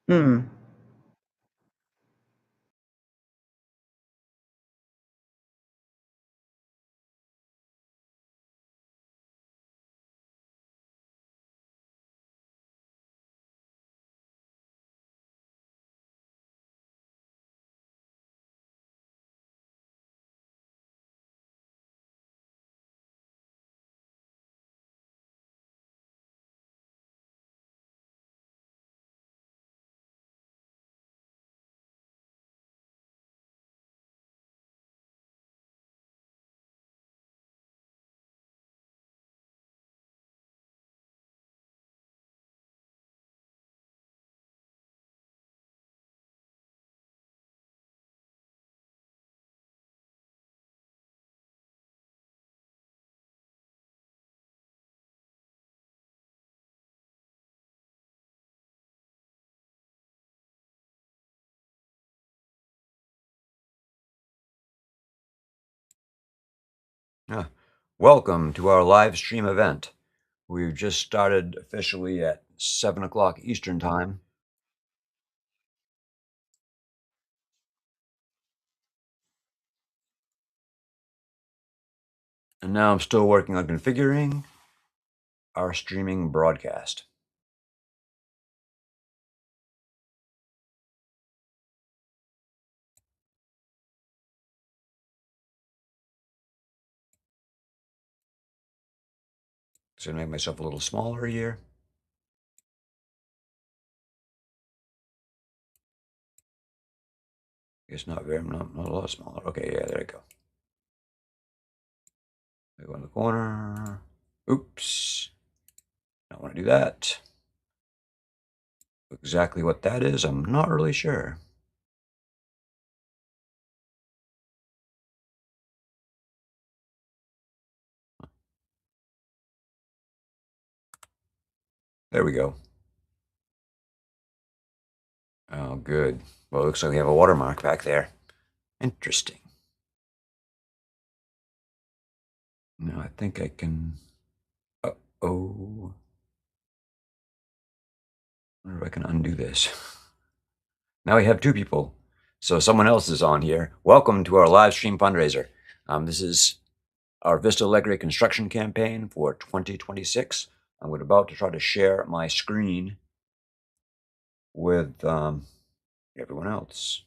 Hmm. Yeah. Welcome to our live stream event. We've just started officially at 7 o'clock Eastern Time. And now I'm still working on configuring our streaming broadcast. So make myself a little smaller here. It's not very, not a lot smaller. Okay, yeah, there you go. I go in the corner. Oops. Don't want to do that. Exactly what that is, I'm not really sure. There we go. Oh, good. Well, it looks like we have a watermark back there. Interesting. Now I think I can. Uh-oh. I wonder if I can undo this. Now we have two people. So someone else is on here. Welcome to our live stream fundraiser. This is our Vista Alegre construction campaign for 2026. I'm about to try to share my screen with everyone else.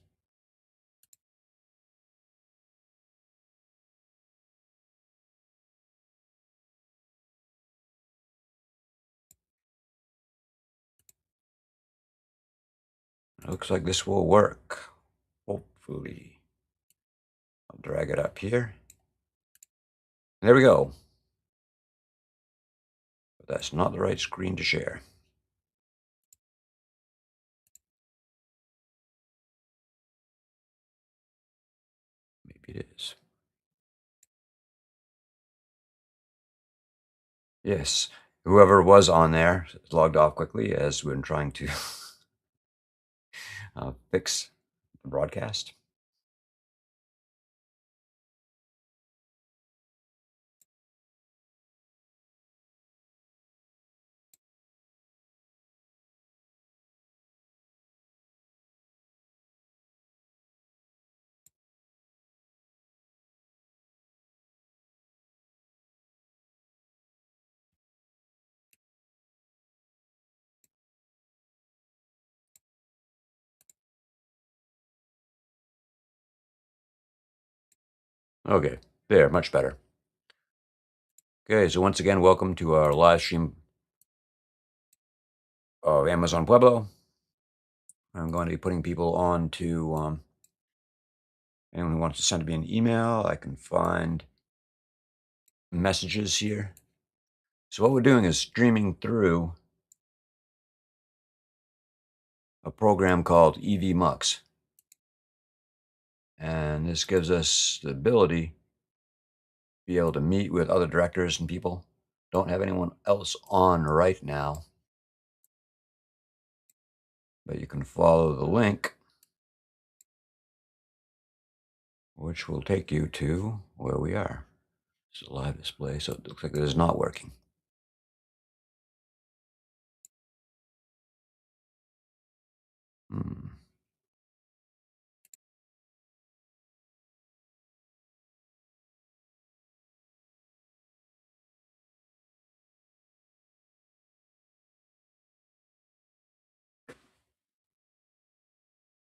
It looks like this will work. Hopefully. I'll drag it up here. There we go. But that's not the right screen to share. Maybe it is. Yes. Whoever was on there logged off quickly as we're trying to fix the broadcast. Okay, there, much better. Okay, so once again, welcome to our live stream of Amazon Pueblo. I'm going to be putting people on to anyone who wants to send me an email. I can find messages here. So what we're doing is streaming through a program called EV and this gives us the ability to be able to meet with other directors and people. Don't have anyone else on right now, but you can follow the link, which will take you to where we are. It's a live display, so it looks like it is not working. Hmm.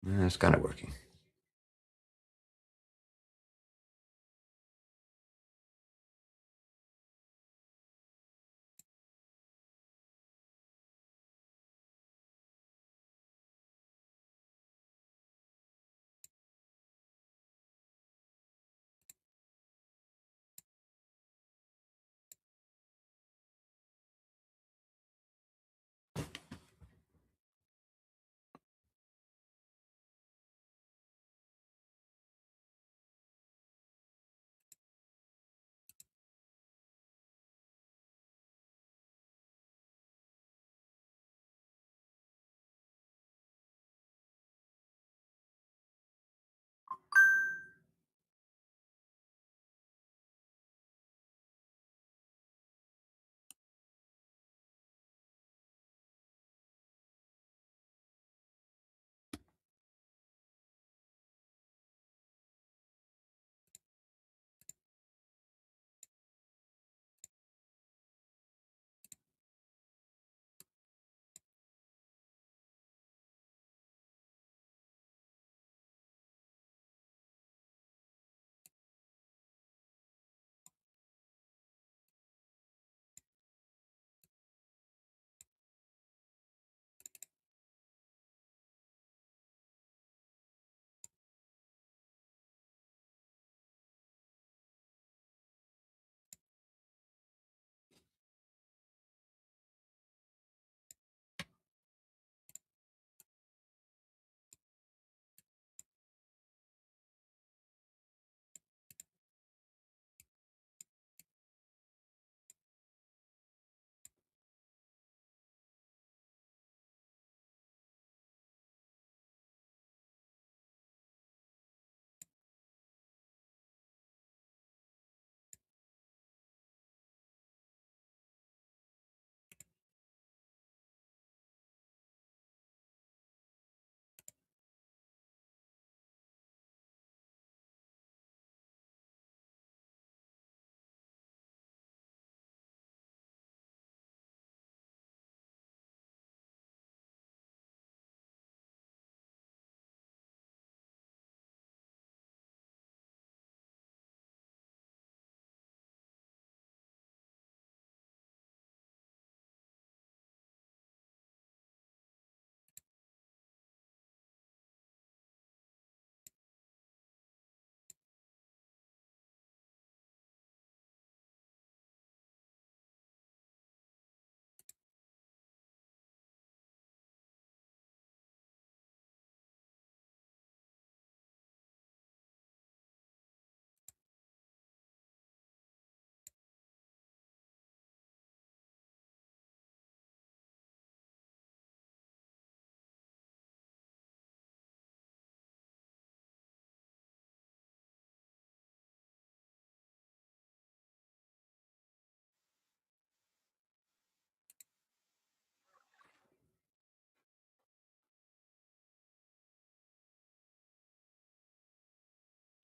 It's kind of working.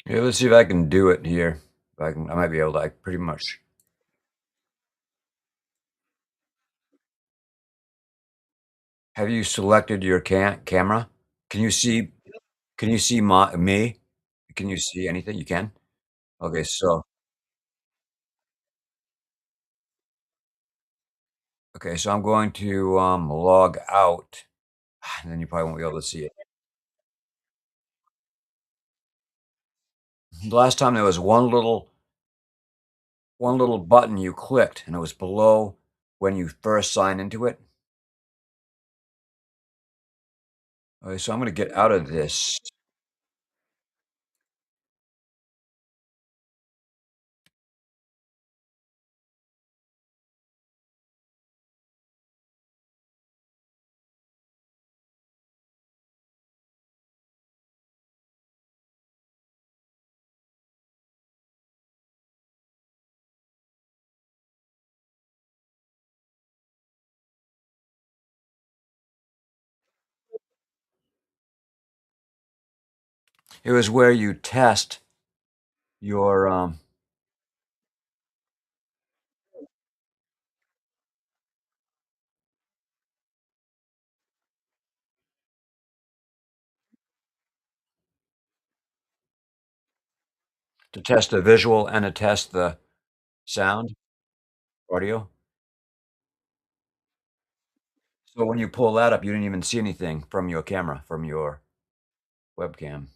Yeah, let's see if I can do it here. If I can, I might be able to. I pretty much. Have you selected your camera? Can you see? Can you see me? Can you see anything? You can. Okay, so I'm going to log out, and then you probably won't be able to see it. The last time there was one little button you clicked, and it was below when you first sign into it. Okay, so I'm gonna get out of this. It was where you test your to test the visual and to test the sound, audio. So when you pull that up, you didn't even see anything from your camera, from your webcam.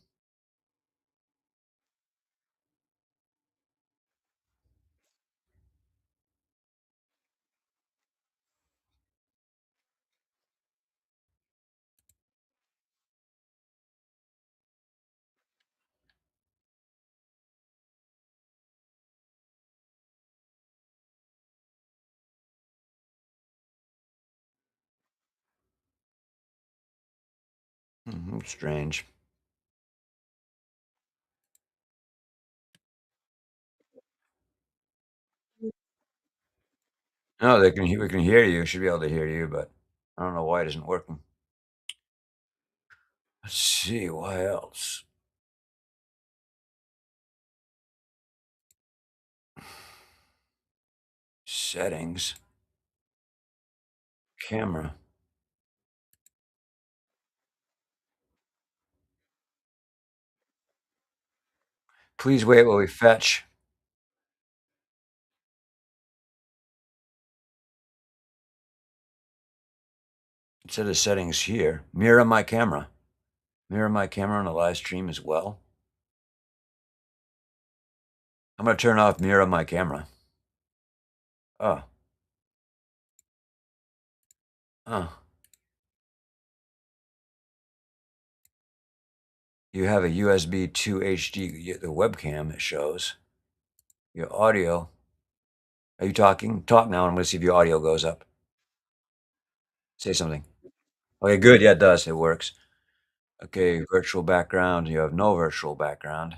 Strange. No, they can we can hear you, should be able to hear you, but I don't know why it isn't working. Let's see, why else? Settings, camera. Please wait while we fetch. It said the settings here. Mirror my camera. Mirror my camera on a live stream as well. I'm gonna turn off mirror my camera. Oh. Oh. You have a USB 2 HD, the webcam it shows. Your audio. Are you talking? Talk now. I'm gonna see if your audio goes up. Say something. Okay, good. Yeah, it does. It works. Okay, virtual background. You have no virtual background.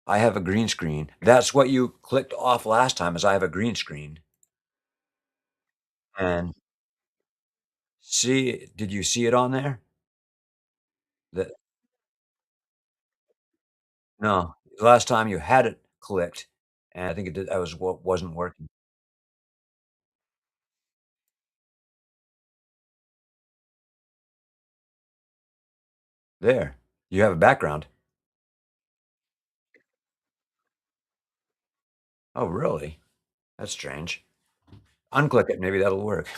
I have a green screen. That's what you clicked off last time is I have a green screen. And see, did you see it on there? That no, last time you had it clicked, and I think it did that was what wasn't working. There, you have a background. Oh, really? That's strange. Unclick it, maybe that'll work.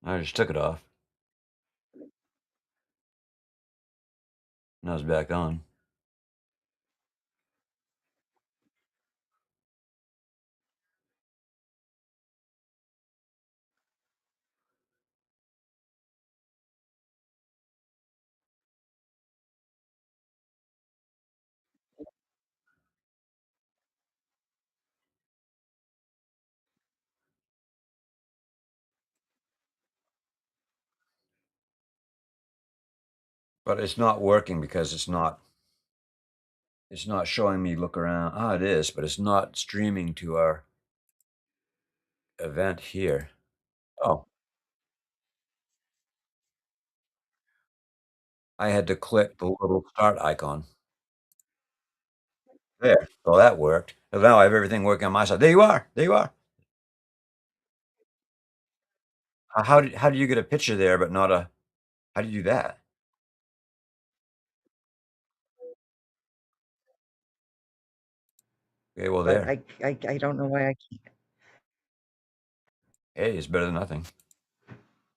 I just took it off. Now it's back on. But it's not working because it's not showing me look around. Ah, it is, but it's not streaming to our event here. Oh, I had to click the little start icon. There. So that worked. So now I have everything working on my side. There you are. There you are. How did you get a picture there, but not a how do you do that? Okay, well, But there. I don't know why I can't. Hey, it's better than nothing.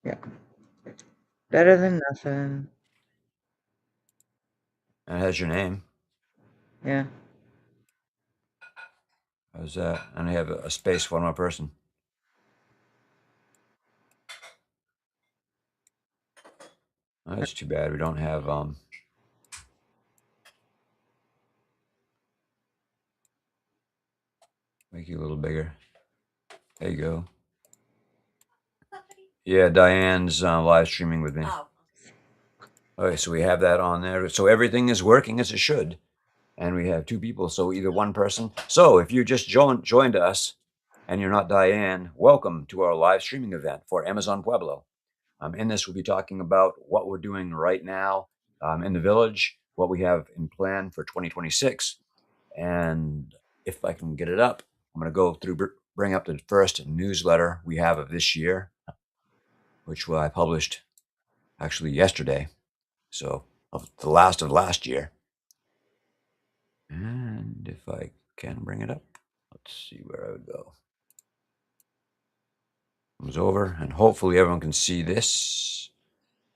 Yeah, better than nothing. And it has your name. Yeah. How's that? And I have a space for one more person. Oh, that's too bad. We don't have make you a little bigger. There you go. Yeah, Diane's live streaming with me. Okay, so we have that on there. So everything is working as it should. and we have 2 people, so either one person. So if you just joined us and you're not Diane, welcome to our live streaming event for Amazon Pueblo. In this, we'll be talking about what we're doing right now in the village, what we have in plan for 2026, and if I can get it up, I'm going to go through, bring up the first newsletter we have of this year, which I published actually yesterday, so of the last of last year. And if I can bring it up, let's see where I would go. Comes over, and hopefully everyone can see this.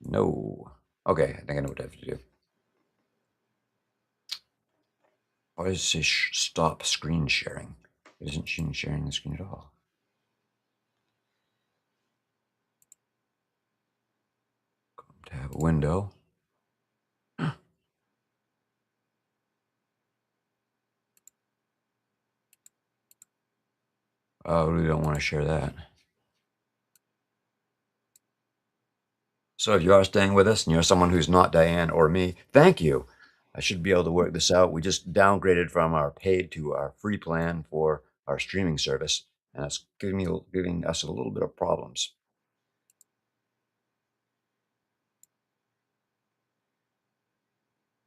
No. Okay, I think I know what I have to do. Why does it say stop screen sharing? It isn't sharing the screen at all. Tab window. Oh, we don't want to share that. So if you are staying with us and you're someone who's not Diane or me, thank you. I should be able to work this out. We just downgraded from our paid to our free plan for our streaming service, and it's giving us a little bit of problems.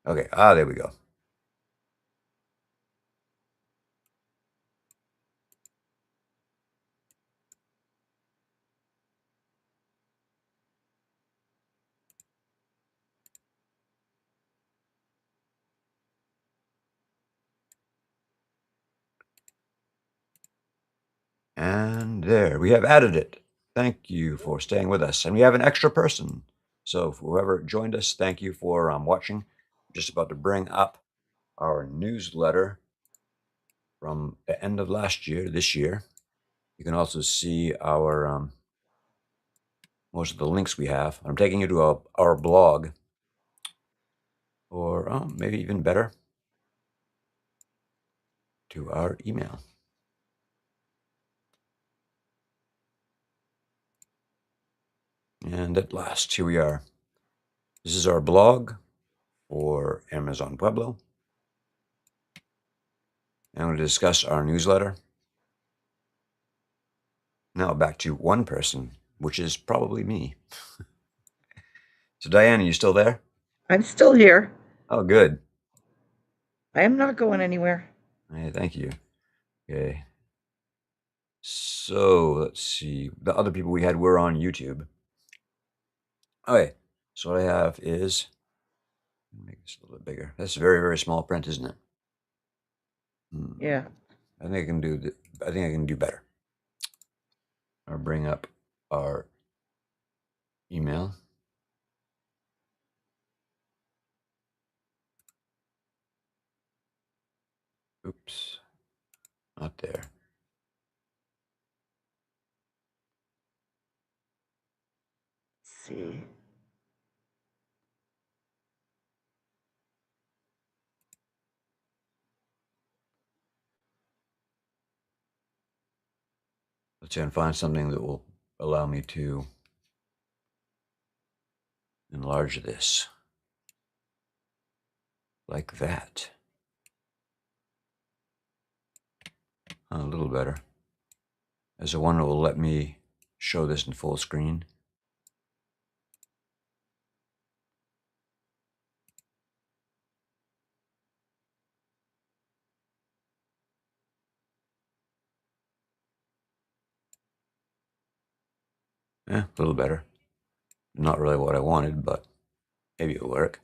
Okay, there we go. And there, we have added it. Thank you for staying with us. And we have an extra person. So whoever joined us, thank you for watching. I'm just about to bring up our newsletter from the end of last year, this year. You can also see our most of the links we have. I'm taking you to our blog, or maybe even better, to our email. And at last, here we are. This is our blog for Amazon Pueblo. And I'm going to discuss our newsletter. Now back to one person, which is probably me. So Diane, are you still there? I'm still here. Oh, good. I am not going anywhere. Hey, thank you. Okay. So let's see. The other people we had were on YouTube. Okay. So what I have is, make this a little bit bigger. That's very, very small print, isn't it? Yeah. I think I can do. I think I can do better. I'll bring up our email. Oops, not there. Let's see. Let's see and find something that will allow me to enlarge this like that. A little better. There's a one that will let me show this in full screen. Yeah, a little better. Not really what I wanted, but maybe it'll work.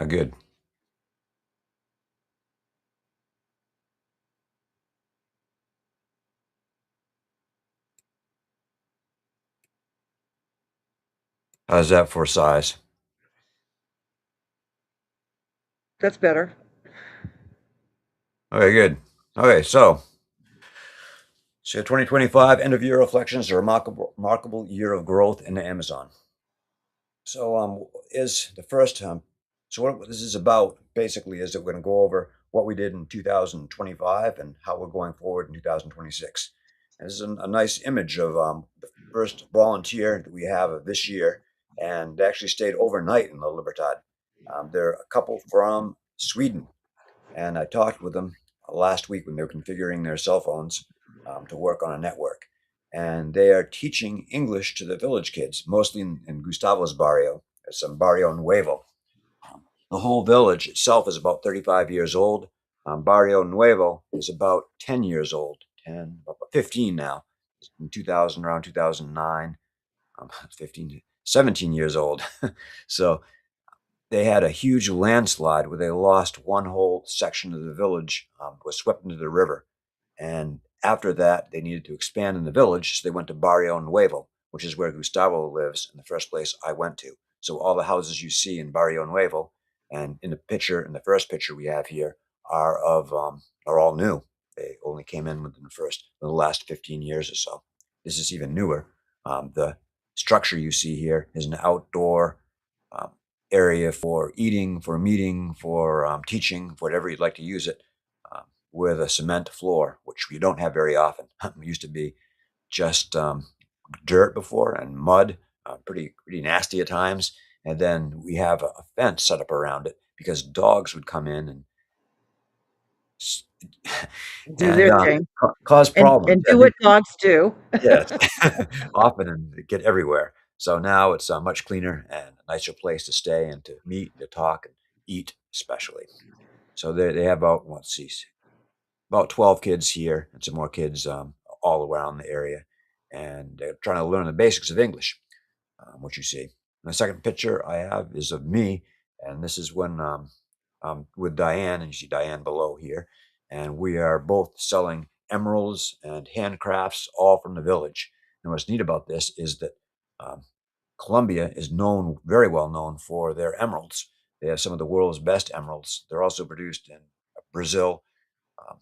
Good. How's that for size? That's better. Okay, good. Okay, so 2025 end of year reflections, a remarkable year of growth in the Amazon. So is the first so what this is about basically is that we're going to go over what we did in 2025 and how we're going forward in 2026. And this is a nice image of the first volunteer that we have of this year, and they actually stayed overnight in La Libertad. They're a couple from Sweden, and I talked with them last week when they were configuring their cell phones to work on a network. And they are teaching English to the village kids, mostly in Gustavo's barrio. It's some Barrio Nuevo. The whole village itself is about 35 years old. Barrio Nuevo is about 10 years old, 10, about 15 now. In 2000, around 2009, 15, 17 years old. So they had a huge landslide where they lost one whole section of the village, was swept into the river. And after that, they needed to expand in the village, so they went to Barrio Nuevo, which is where Gustavo lives, in the first place I went to. So all the houses you see in Barrio Nuevo, and in the picture, in the first picture we have here, are all new. They only came in within the last 15 years or so. This is even newer. The structure you see here is an outdoor um, area for eating, for meeting, for teaching, for whatever you'd like to use it, with a cement floor, which we don't have very often. It used to be just dirt before and mud, pretty nasty at times. And then we have a fence set up around it because dogs would come in and s- Do and their thing cause problems. and Yeah, do what dogs do. yes, often and get everywhere. So now it's a much cleaner and a nicer place to stay and to meet, to talk, and eat, especially. So they have about, let's see, about 12 kids here and some more kids all around the area. And they're trying to learn the basics of English, what you see. And the second picture I have is of me. And this is when with Diane, and you see Diane below here. And we are both selling emeralds and handcrafts all from the village. And what's neat about this is that um, Colombia is known, very well known for their emeralds. They have some of the world's best emeralds. They're also produced in Brazil, um,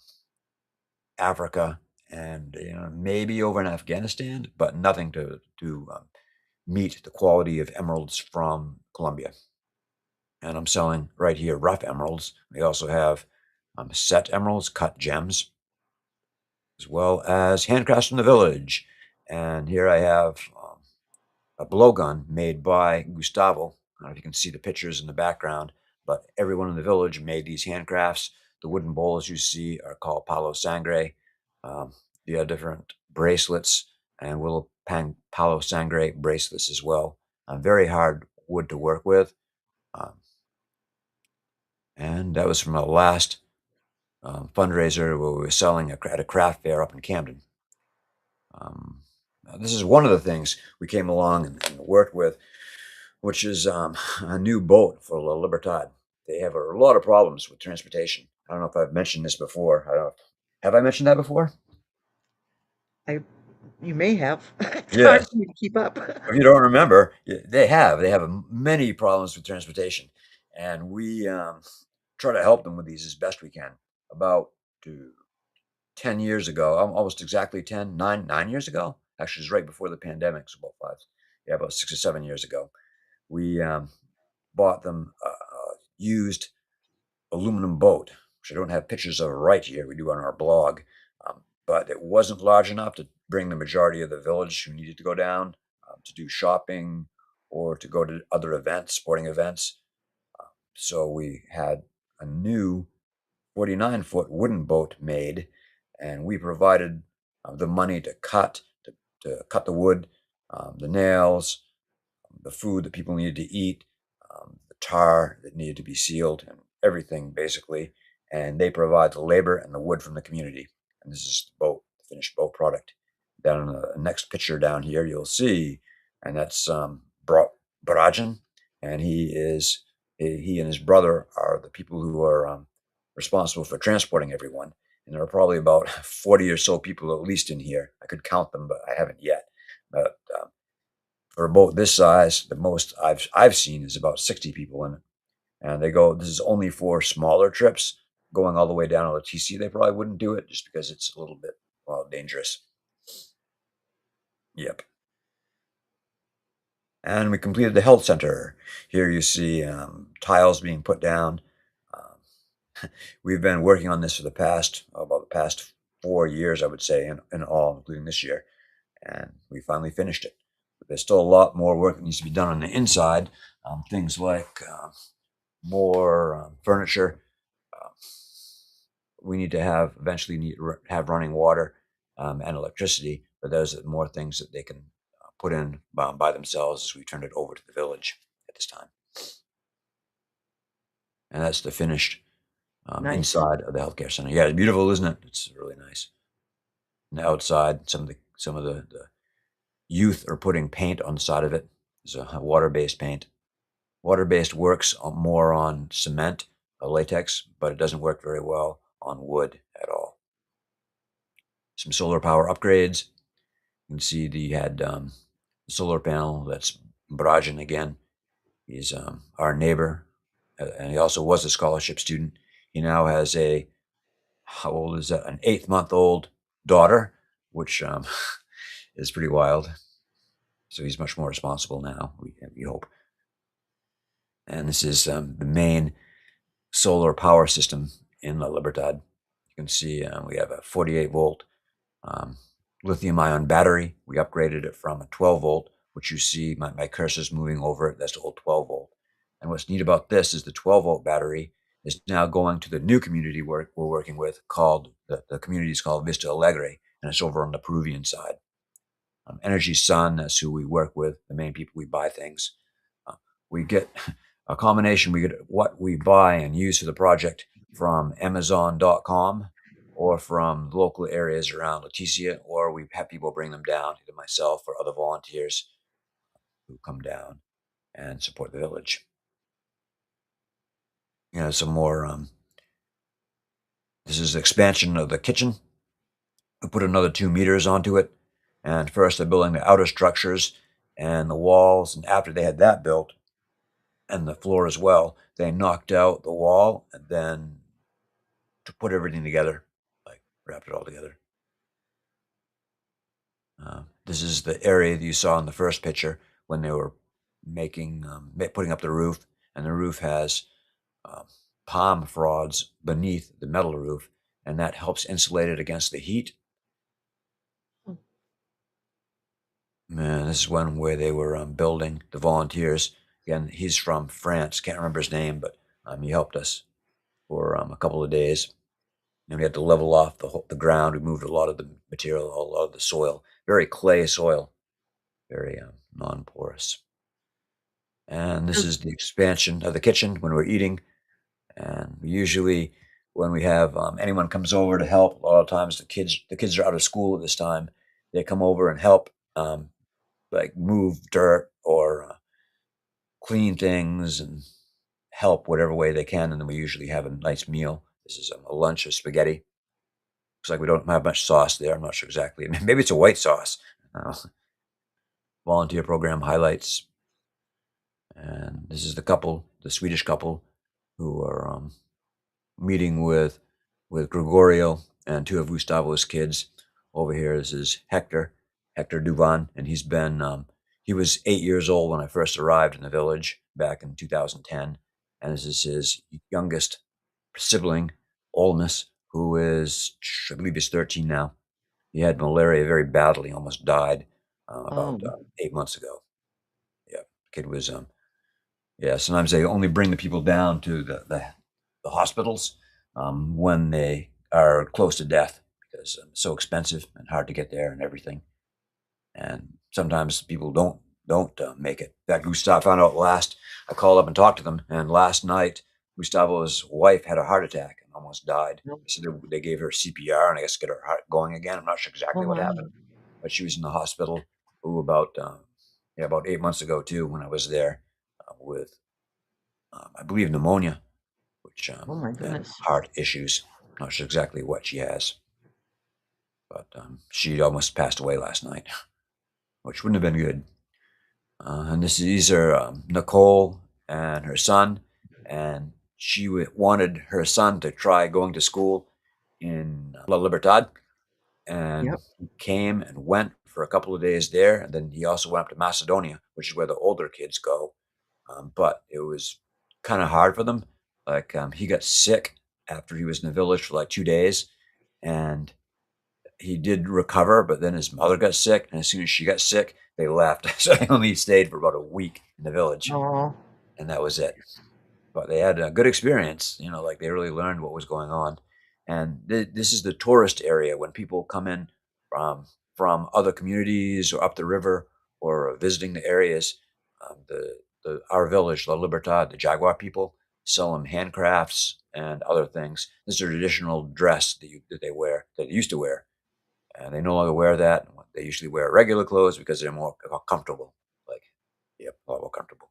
Africa, and maybe over in Afghanistan, but nothing to meet the quality of emeralds from Colombia. And I'm selling right here rough emeralds. We also have set emeralds, cut gems, as well as handcrafts from the village. And here I have a blowgun made by Gustavo. I don't know if you can see the pictures in the background, but everyone in the village made these handcrafts. The wooden bowls you see are called palo sangre. You have different bracelets and little palo sangre bracelets as well. Very hard wood to work with. Um, and that was from our last fundraiser where we were selling at a craft fair up in Camden. Um, this is one of the things we came along and worked with, which is a new boat for La Libertad. They have a lot of problems with transportation. I don't know if I've mentioned this before. I don't. Have I mentioned that before? I You may have. It's hard Yes. for me to keep up. If you don't remember, they have many problems with transportation, and we try to help them with these as best we can. About uh, 10 years ago, almost exactly 9 years ago. Actually, it was right before the pandemic, so about about 6 or 7 years ago. We bought them used aluminum boat, which I don't have pictures of right here. We do on our blog, but it wasn't large enough to bring the majority of the village who needed to go down to do shopping or to go to other events, sporting events. So we had a new 49-foot wooden boat made, and we provided the money to cut the wood, the nails, the food that people needed to eat, the tar that needed to be sealed, and everything basically. And they provide the labor and the wood from the community. And this is the boat, the finished boat product. Down in the next picture down here, you'll see, and that's Brajan, and he and his brother are the people who are responsible for transporting everyone. And there are probably about 40 or so people at least in here. I could count them, but I haven't yet. But for a boat this size, the most I've seen is about 60 people in it. And they go, this is only for smaller trips. Going all the way down to the TC, they probably wouldn't do it just because it's a little bit, well, dangerous. Yep. And we completed the health center. Here you see tiles being put down. Um, We've been working on this for about the past 4 years, I would say, in all, including this year, and we finally finished it. But there's still a lot more work that needs to be done on the inside. Things like more furniture. Um, we need to have eventually have running water and electricity, but those are more things that they can put in by themselves as we turn it over to the village at this time. And that's the finished Nice. inside of the healthcare center. Yeah, it's beautiful, isn't it? It's really nice. And the outside, some of the youth are putting paint on the side of it. It's a water-based paint. Water-based works more on cement, latex, but it doesn't work very well on wood at all. Some solar power upgrades. You can see the had solar panel. That's Brajan again. He's our neighbor, and he also was a scholarship student. He now has how old is that? An 8 month old daughter, which is pretty wild. So he's much more responsible now, we hope. And this is the main solar power system in La Libertad. You can see we have a 48 volt um, lithium ion battery. We upgraded it from a 12 volt, which you see my cursor's moving over it. That's the old 12 volt. And what's neat about this is the 12 volt battery is now going to the new community we're working with called, the community is called Vista Alegre, and it's over on the Peruvian side. Energy Sun, that's who we work with, the main people we buy things. Uh, we get a combination, we get what we buy and use for the project from Amazon.com or from local areas around Leticia, or we have people bring them down, either myself or other volunteers who come down and support the village. Some more, this is expansion of the kitchen. We put another 2 meters onto it. And first they're building the outer structures and the walls. And after they had that built, and the floor as well, they knocked out the wall and then to put everything together, like wrapped it all together. This is the area that you saw in the first picture when they were putting up the roof, and the roof has um, palm frauds beneath the metal roof, and that helps insulate it against the heat. Hmm. Man, this is one where they were building the volunteers. Again, he's from France. Can't remember his name, but he helped us for a couple of days. And we had to level off the ground. We moved a lot of the material, a lot of the soil, very clay soil, very non-porous. And this So is the expansion of the kitchen when we're eating. And usually, when we have anyone comes over to help, a lot of times the kids are out of school at this time. They come over and help, like move dirt or clean things and help whatever way they can. And then we usually have a nice meal. This is a lunch of spaghetti. Looks like we don't have much sauce there. I'm not sure exactly. Maybe it's a white sauce. Volunteer program highlights. And this is the Swedish couple, who are meeting with Gregorio and two of Gustavo's kids. Over here, this is Hector Duvan, and he was 8 years old when I first arrived in the village back in 2010, and this is his youngest sibling, Olmus, who is, I believe, he's 13 now. He had malaria very badly, almost died about oh, 8 months ago. Yeah, kid was yeah. Sometimes they only bring the people down to the hospitals when they are close to death because it's so expensive and hard to get there and everything. And sometimes people don't make it. In fact, Gustav found out last. I called up and talked to them, and last night Gustavo's wife had a heart attack and almost died. no. They said they gave her CPR and I guess get her heart going again. I'm not sure Oh, exactly what wow. happened, but she was in the hospital about yeah, about 8 months ago too when I was there with I believe pneumonia, which Oh, my and goodness. heart issues. Not sure exactly what she has, but she almost passed away last night, which wouldn't have been good. And these are Nicole and her son, and she wanted her son to try going to school in La Libertad, and Yep. he came and went for a couple of days there, and then he also went up to Macedonia, which is where the older kids go. But it was kind of hard for them. Like he got sick after he was in the village for like 2 days, and he did recover. But then his mother got sick, and as soon as she got sick, they left. So he only stayed for about a week in the village, Oh, and that was it. But they had a good experience. Like they really learned what was going on. And this is the tourist area when people come in from other communities or up the river or visiting the areas. The our village, La Libertad, the Jaguar people sell them handcrafts and other things. This is a traditional dress that they wear, that they used to wear, and they no longer wear that. They usually wear regular clothes because they're more comfortable. Like, yep, a lot more comfortable.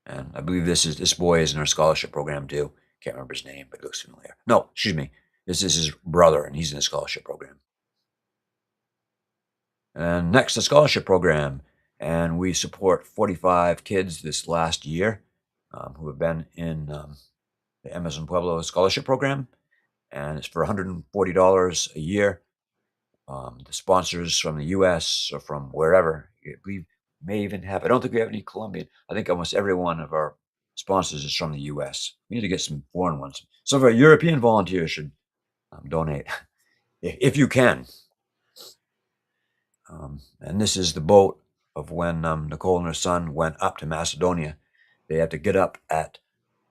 And I believe this boy is in our scholarship program too. Can't remember his name, but it looks familiar. No, excuse me. This is his brother, and he's in the scholarship program. And next, the scholarship program. And we support 45 kids this last year who have been in the Emerson Pueblo scholarship program. And it's for $140 a year. The sponsors from the U.S. or from wherever. We may even have, I don't think we have any Colombian. I think almost every one of our sponsors is from the U.S. We need to get some foreign ones. Some of our European volunteers should donate if you can. And this is the boat of when Nicole and her son went up to Macedonia. They had to get up at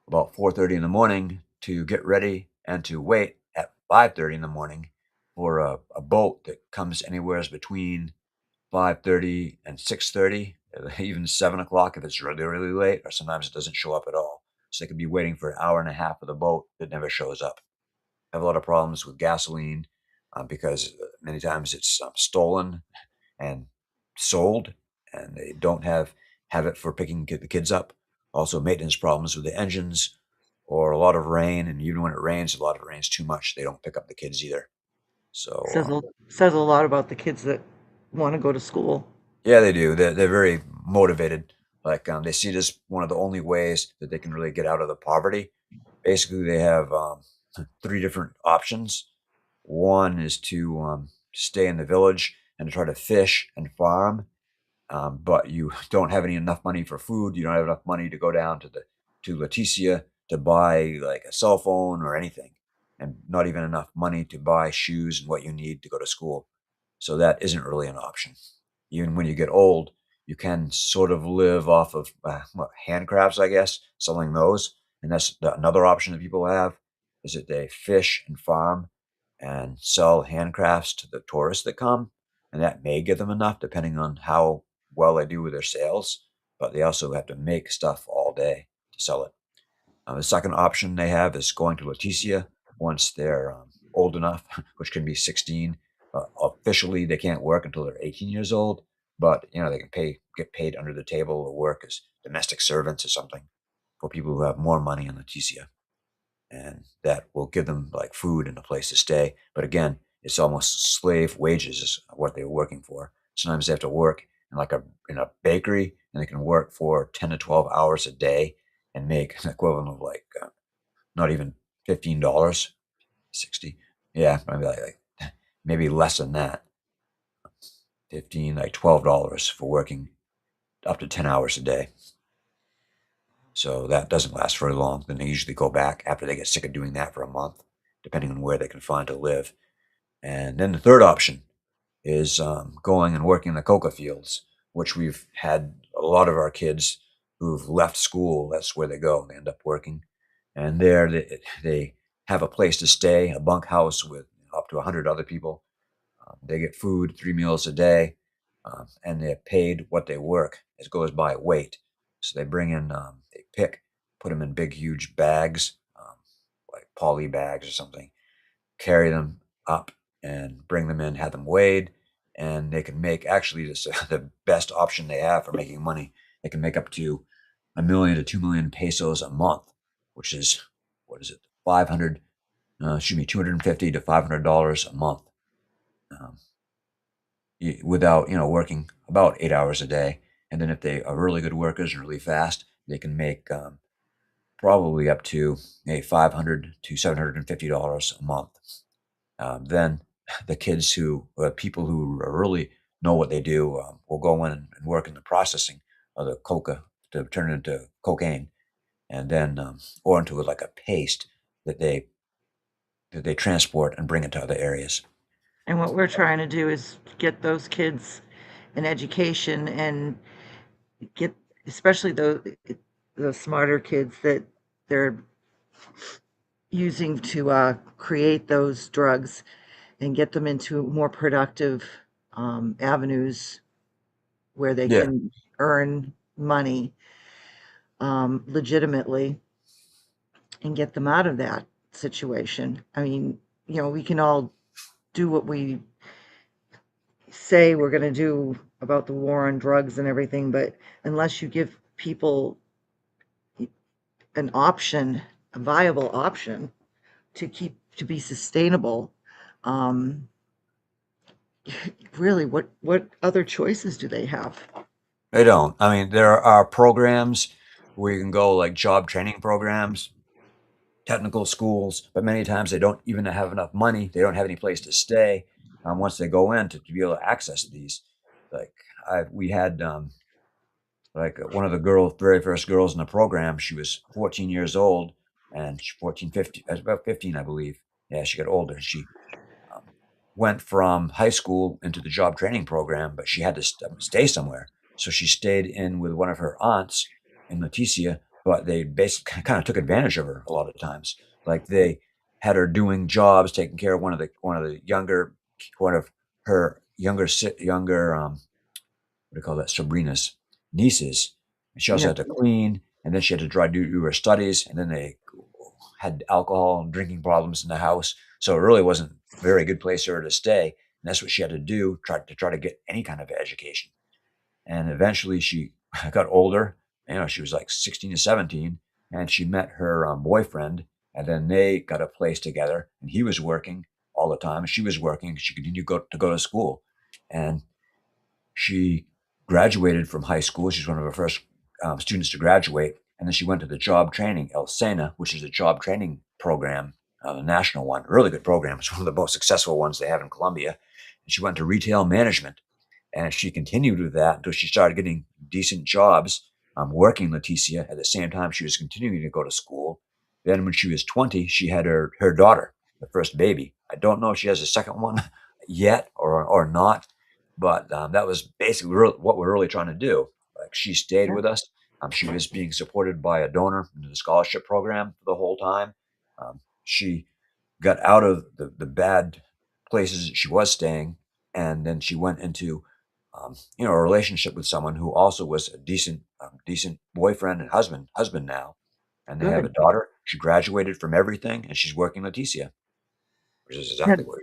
about 4:30 in the morning to get ready and to wait at 5:30 in the morning for a boat that comes anywhere between 5:30 and 6:30, even 7 o'clock if it's really, really late, or sometimes it doesn't show up at all. So they could be waiting for an hour and a half for the boat that never shows up. I have a lot of problems with gasoline because many times it's stolen and sold, and they don't have it for picking the kids up. Also, maintenance problems with the engines, or a lot of rain, and even when it rains, a lot of it rains too much. They don't pick up the kids either. So says a says a lot about the kids that want to go to school. yeah, they do. They're very motivated. Like they see this one of the only ways that they can really get out of the poverty. Basically, they have three different options. One is to stay in the village and to try to fish and farm, but you don't have any enough money for food. You don't have enough money to go down to Leticia to buy like a cell phone or anything, and not even enough money to buy shoes and what you need to go to school. So that isn't really an option. Even when you get old, you can sort of live off of handcrafts, I guess, selling those, and that's another option that people have is that they fish and farm and sell handcrafts to the tourists that come, and that may give them enough depending on how well they do with their sales, but they also have to make stuff all day to sell it. The second option they have is going to Leticia once they're old enough, which can be 16. Officially, they can't work until they're 18 years old, but they can get paid under the table or work as domestic servants or something for people who have more money in Leticia, and that will give them like food and a place to stay. But again, it's almost slave wages is what they're working for. Sometimes they have to work in a bakery, and they can work for 10 to 12 hours a day and make an equivalent of like not even $15, 60. Yeah, maybe like maybe less than that. 15, like $12 for working up to 10 hours a day. So that doesn't last very long. Then they usually go back after they get sick of doing that for a month, depending on where they can find to live. And then the third option is going and working in the coca fields, which we've had a lot of our kids who've left school. That's where they go. They end up working, and there they have a place to stay, a bunk house with up to 100 other people. They get food 3 meals a day, and they're paid what they work. It goes by weight. So they bring in, they put them in big, huge bags, like poly bags or something, carry them up and bring them in, have them weighed, and they can make actually this the best option they have for making money. They can make up to 1 million to 2 million pesos a month, which is what is it, 500? Excuse me, 250 to $500 a month. Um, Without working about 8 hours a day. And then if they are really good workers and really fast, they can make probably up to $500 to $750 a month. Then the kids people who really know what they do will go in and work in the processing of the coca to turn it into cocaine. and then or into like a paste that they transport and bring it to other areas. And what we're trying to do is get those kids an education and get, especially the smarter kids that they're using to create those drugs, and get them into more productive avenues where they Yeah, can earn money legitimately, and get them out of that situation. I mean, we can all do what we say we're going to do about the war on drugs and everything, but unless you give people an option, a viable option to be sustainable, um, really, what other choices do they have? they don't. I mean, there are programs where you can go, like job training programs, technical schools, but many times they don't even have enough money. They don't have any place to stay once they go in to be able to access these. Like we had like one of the very first girls in the program. She was 14 years old, and 14, 15, about 15, I believe. Yeah, she got older. She um, went from high school into the job training program, but she had to stay somewhere. So she stayed in with one of her aunts in Leticia, but they basically kind of took advantage of her a lot of times. Like they had her doing jobs, taking care of one of her younger what do you call that, Sabrina's nieces. And she also Yeah, had to clean, and then she had to try to do her studies, and then they had alcohol and drinking problems in the house. So it really wasn't a very good place for her to stay. And that's what she had to do, try to get any kind of education. And eventually she got older. She was like 16 to 17, and she met her boyfriend, and then they got a place together, and he was working all the time. She was working. She continued to go to school. And she graduated from high school. She's one of the first students to graduate. And then she went to the job training, El Sena, which is a job training program, a national one, a really good program. It's one of the most successful ones they have in Colombia. And she went to retail management. And she continued with that until she started getting decent jobs working Leticia at the same time she was continuing to go to school. Then, when she was 20, she had her daughter, the first baby. I don't know if she has a second one yet or not, but that was basically what we're really trying to do. Like she stayed yeah, with us. She was being supported by a donor into the scholarship program for the whole time. She got out of the bad places that she was staying, and then she went into a relationship with someone who also was a decent boyfriend and husband now, and they have a good. daughter. She graduated from everything, and she's working Leticia, which is Yeah, exactly what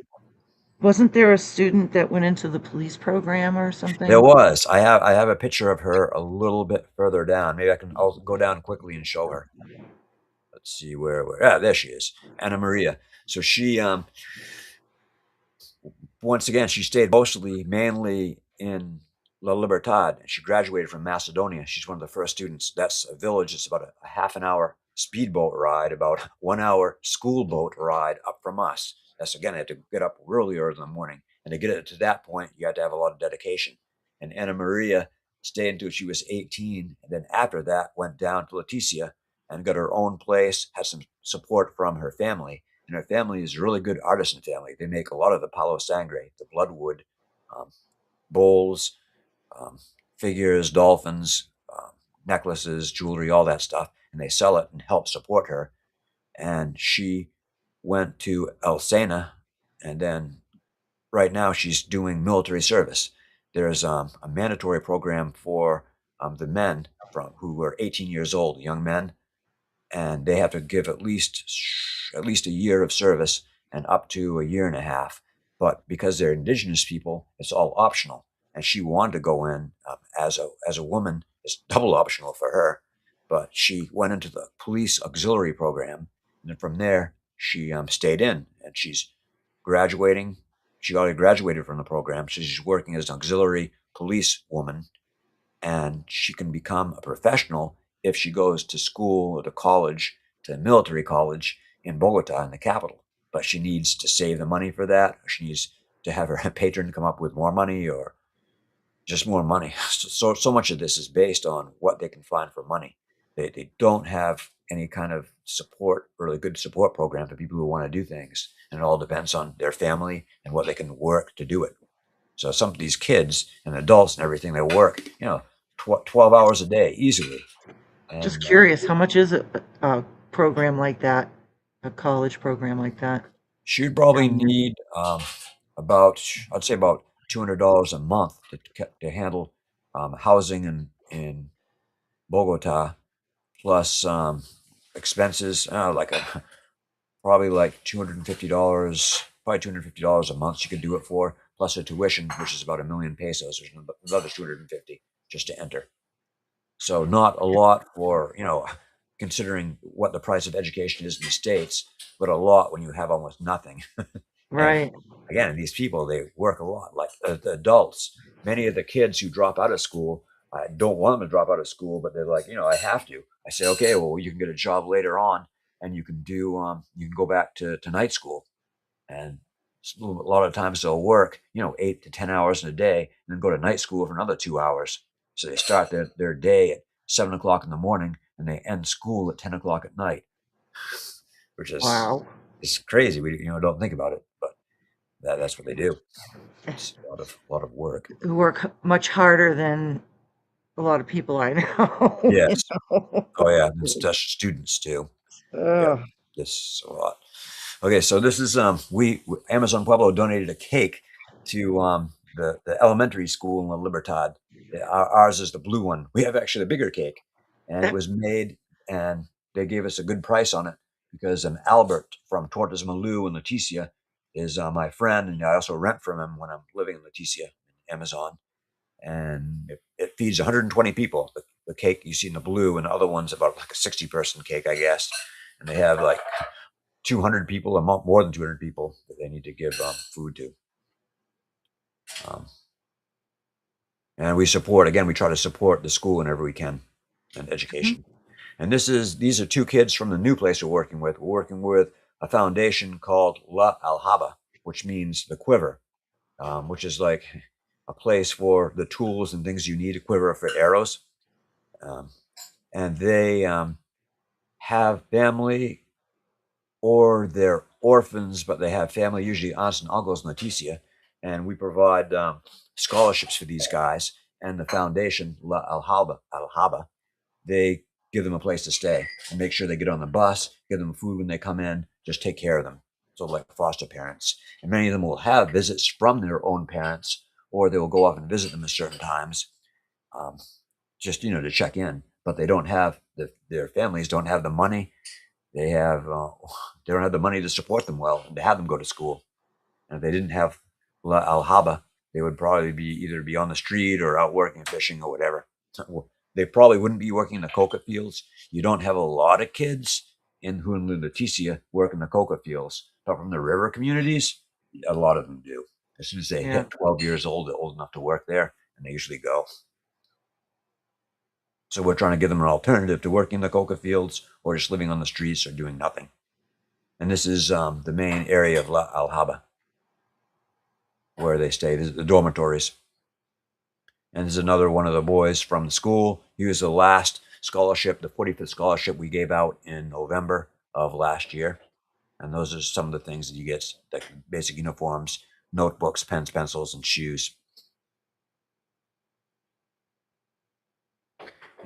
wasn't there a student that went into the police program or there something? was. I have a picture of her a little bit further down. I'll go down quickly and show her. Let's see where. Yeah, there she is, Anna Maria. So she once again, she stayed mostly mainly in La Libertad, and she graduated from Macedonia. She's one of the first students. That's a village. It's about a half an hour speedboat ride, about 1 hour school boat ride up from us. That's again, I had to get up really early in the morning, and to get it to that point, you had to have a lot of dedication. And Anna Maria stayed until she was 18, and then after that, went down to Leticia and got her own place. Had some support from her family, and her family is a really good artisan family. They make a lot of the palo sangre, the bloodwood um, bowls, um, figures, dolphins, necklaces, jewelry, all that stuff, and they sell it and help support her. And she went to El Sena, and then right now she's doing military service. There's a mandatory program for the men from who are 18 years old, young men, and they have to give at least a year of service and up to a year and a half. But because they're indigenous people, it's all optional. And she wanted to go in as a woman. It's double optional for her, but she went into the police auxiliary program, and then from there she stayed in, and she's graduating. She already graduated from the program, so she's working as an auxiliary police woman, and she can become a professional if she goes to school or to college, to military college in Bogota, in the capital. But she needs to save the money for that. Or she needs to have her patron come up with more money, or just more money. So much of this is based on what they can find for money. They don't have any kind of support, really good support program for people who want to do things. And it all depends on their family and what they can work to do it. So some of these kids and adults and everything, they work, 12 hours a day easily. Just And curious, how much is a program like that, a college program like that she'd probably down there? need about, I'd say about $200 a month to handle housing in Bogota, plus expenses, probably like $250, probably $250 a month she could do it for, plus a tuition, which is about 1,000,000 pesos. There's another 250 just to enter. So not a lot for, considering what the price of education is in the States, but a lot when you have almost nothing. And Right, again, these people, they work a lot, like the adults. Many of the kids who drop out of school, I don't want them to drop out of school, but they're like, I have to. I say, okay, well, you can get a job later on, and you can go back to night school, and a lot of times they'll work, 8 to 10 hours in a day, and then go to night school for another 2 hours. So they start their day at 7 o'clock in the morning, and they end school at 10 o'clock at night, which wow. is crazy. We don't think about it, but that's what they do. It's a lot of work. Who work much harder than a lot of people I know, you Yes. know? Oh yeah, that's students too. Yeah, Ugh. this a lot. Okay, so this is Amazon Pueblo donated a cake to the elementary school in La Libertad. Ours is the blue one. We have actually a bigger cake, and it was made, and they gave us a good price on it because Albert from Tortas Malou and Leticia is my friend, and I also rent from him when I'm living in Leticia, Amazon, and it feeds 120 people. The cake you see in the blue, and the other one's about like a 60-person cake, I guess, and they have like 200 people, and more than 200 people that they need to give food to. Um, and we support, again, we try to support the school whenever we can and Mhm. education. And these are two kids from the new place we're working with. We're working with a foundation called La Aljaba, which means the quiver, which is like a place for the tools and things you need, a quiver for arrows. Um, and they have family, or they're orphans, but they have family, usually aunts and uncles in Leticia, and we provide scholarships for these guys. And the foundation, La Alhaba, they give them a place to stay and make sure they get on the bus, give them food when they come in, just take care of them. So like foster parents. And many of them will have visits from their own parents, or they will go off and visit them at certain times, um, just to check in. But they don't have their families don't have the money. They have they don't have the money to support them well and to have them go to school. And if they didn't have La Alhaba, they would probably be on the street or out working, fishing, or whatever. They probably wouldn't be working in the coca fields. You don't have a lot of kids in who in Leticia work in the coca fields, but from the river communities, a lot of them do. As soon as they Yeah, hit 12 years old, they're old enough to work there, and they usually go. So we're trying to give them an alternative to working in the coca fields or just living on the streets or doing nothing. And this is the main area of La Alhaba where they stay. This is the dormitories. And this is another one of the boys from the school. He was the last scholarship, the 45th scholarship we gave out in November of last year. And those are some of the things that you get, like basic uniforms, notebooks, pens, pencils, and shoes.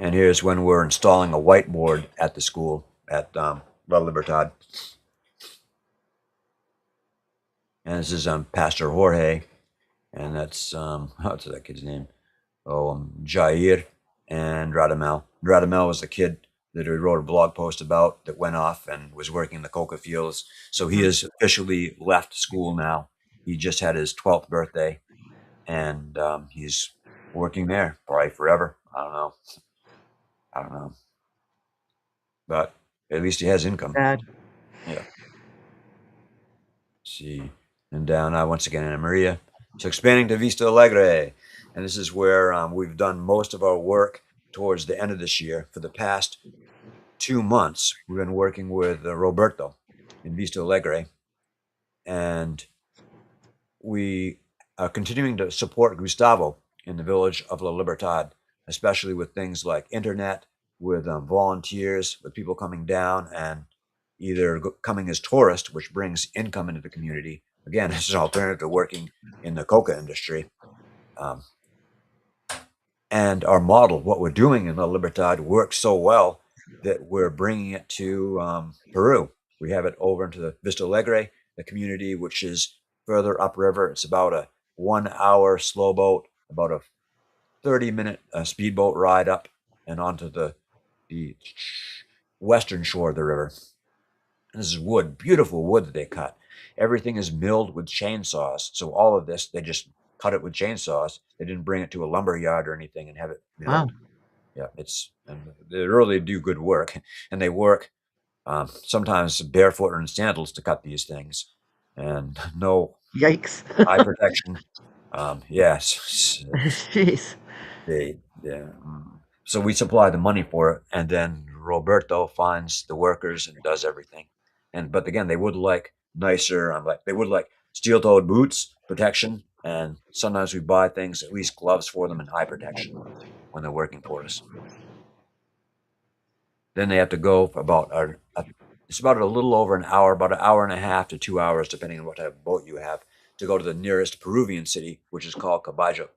And here's when we're installing a whiteboard at the school at La Libertad. And this is Pastor Jorge, and that's what's that kid's name? Jair and Radamel. Radamel was the kid that we wrote a blog post about that went off and was working in the coca fields. So he mhm, has officially left school now. He just had his 12th birthday, and he's working there probably forever. I don't know. I don't know, but at least he has income. sad. Yeah. See, and down once again Anna Maria. So expanding to Vista Alegre, and this is where we've done most of our work towards the end of this year. For the past 2 months, we've been working with Roberto in Vista Alegre, and we are continuing to support Gustavo in the village of La Libertad, especially with things like internet, with volunteers, with people coming down and either coming as tourists, which brings income into the community. Again, it's an alternative to working in the coca industry. Um, and our model, what we're doing in La Libertad, works so well that we're bringing it to Peru. We have it over into the Vista Alegre, the community, which is further upriver. It's about a 1 hour slow boat, about a 30-minute speedboat ride up and onto the western shore of the river. This is wood, beautiful wood that they cut. Everything is milled with chainsaws. So all of this, they just cut it with chainsaws. They didn't bring it to a lumber yard or anything and have it Wow. milled. Yeah, and they really do good work, and they work sometimes barefoot or in sandals to cut these things, and no Yikes. eye protection. Yes, Jeez. yeah. So we supply the money for it, and then Roberto finds the workers and does everything. But again, they would like nicer. I'm like they would like steel-toed boots, protection, and sometimes we buy things, at least gloves for them and eye protection when they're working for us. Then they have to go for about it's about a little over an hour, about an hour and a half to 2 hours, depending on what type of boat you have, to go to the nearest Peruvian city, which is called Caballo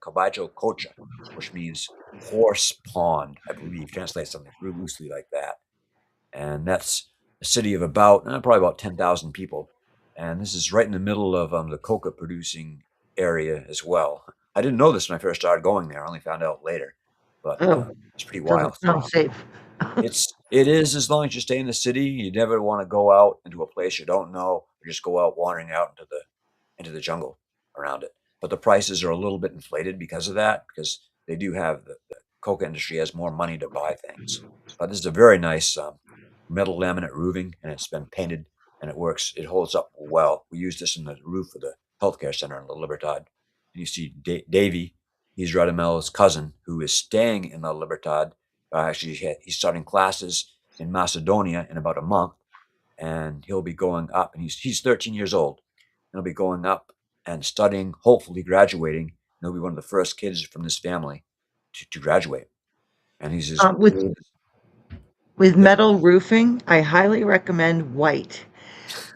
Cocha, which means horse pond, I believe, translates something really loosely like that. And that's a city of about probably about 10,000 people. And this is right in the middle of the coca producing area as well. I didn't know this when I first started going there. I only found out later, but Oh, it's pretty doesn't wild. sound safe. It is as long as you stay in the city. You never want to go out into a place you don't know, or just go out wandering out into the jungle around it. But the prices are a little bit inflated because of that, because they do have the coca industry has more money to buy things. But this is a very nice metal laminate roofing, and it's been painted and it works. It holds up well. We use this in the roof of the healthcare center in La Libertad. And you see Davy, he's Radamel's cousin, who is staying in La Libertad. Actually, he's starting classes in Macedonia in about a month, and he'll be going up. And he's 13 years old, and he'll be going up and studying, hopefully graduating. And he'll be one of the first kids from this family to graduate. And he's just With yeah, metal roofing, I highly recommend white.